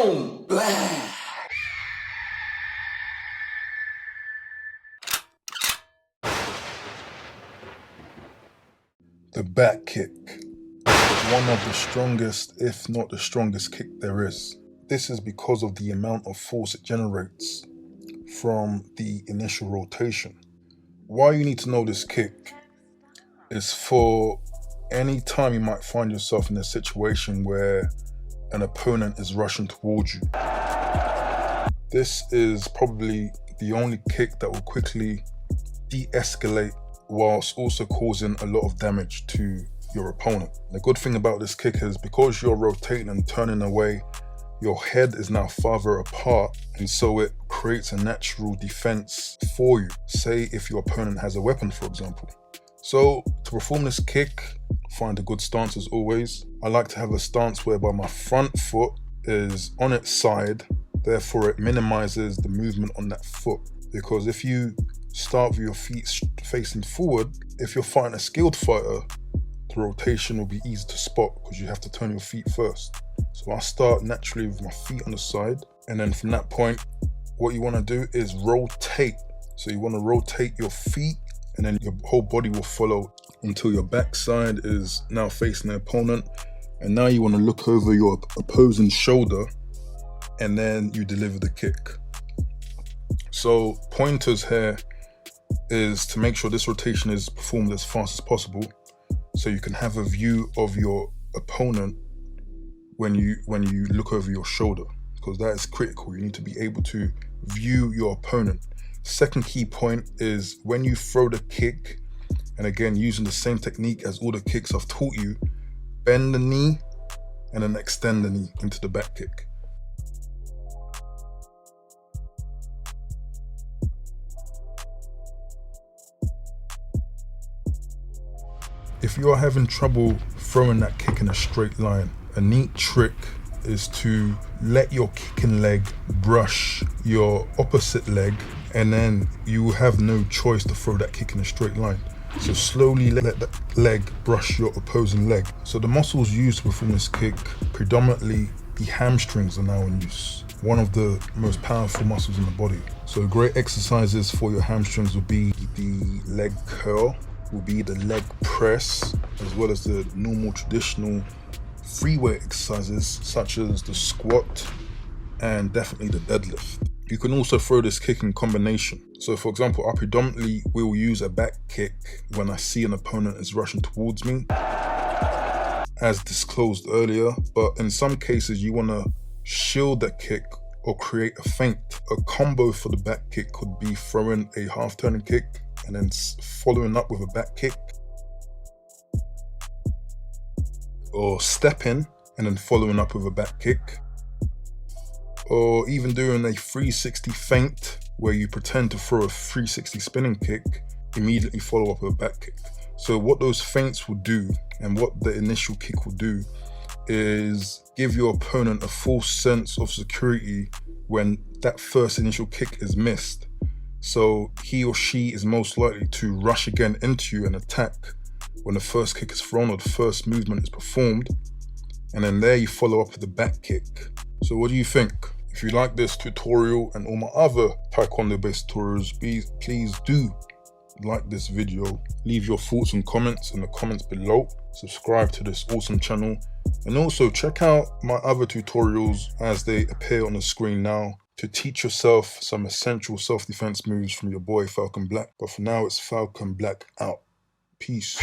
Falcon Black. The back kick is one of the strongest, if not the strongest kick there is. This is because of the amount of force it generates from the initial rotation. Why you need to know this kick is for any time you might find yourself in a situation where an opponent is rushing towards you. This is probably the only kick that will quickly de-escalate whilst also causing a lot of damage to your opponent. The good thing about this kick is because you're rotating and turning away, your head is now farther apart, and so it creates a natural defense for you. Say if your opponent has a weapon, for example. So to perform this kick, find a good stance as always. I like to have a stance whereby my front foot is on its side, therefore it minimizes the movement on that foot. Because if you start with your feet facing forward, if you're fighting a skilled fighter, the rotation will be easy to spot because you have to turn your feet first. So I start naturally with my feet on the side, and then from that point, what you want to do is rotate. So you want to rotate your feet, and then your whole body will follow until your backside is now facing the opponent. And now you want to look over your opposing shoulder, and then you deliver the kick. So pointers here is to make sure this rotation is performed as fast as possible, so you can have a view of your opponent when you look over your shoulder, because that is critical. You need to be able to view your opponent. Second key point is when you throw the kick, and again using the same technique as all the kicks I've taught you, bend the knee and then extend the knee into the back kick. If you are having trouble throwing that kick in a straight line, a neat trick is to let your kicking leg brush your opposite leg, and then you will have no choice to throw that kick in a straight line. So slowly let that leg brush your opposing leg. So the muscles used to perform this kick, predominantly the hamstrings are now in use. One of the most powerful muscles in the body. So great exercises for your hamstrings will be the leg curl, will be the leg press, as well as the normal traditional free weight exercises such as the squat and definitely the deadlift. You can also throw this kick in combination. So for example, I predominantly will use a back kick when I see an opponent is rushing towards me, as disclosed earlier, but in some cases you want to shield that kick or create a feint. A combo for the back kick could be throwing a half turning kick and then following up with a back kick, or stepping and then following up with a back kick, or even doing a 360 feint where you pretend to throw a 360 spinning kick, immediately follow up with a back kick. So what those feints will do and what the initial kick will do is give your opponent a false sense of security when that first initial kick is missed. So he or she is most likely to rush again into you and attack when the first kick is thrown or the first movement is performed. And then there you follow up with the back kick. So what do you think? If you like this tutorial and all my other Taekwondo based tutorials, please do like this video. Leave your thoughts and comments in the comments below. Subscribe to this awesome channel. And also check out my other tutorials as they appear on the screen now, to teach yourself some essential self-defense moves from your boy Falcon Black. But for now, it's Falcon Black out. Peace.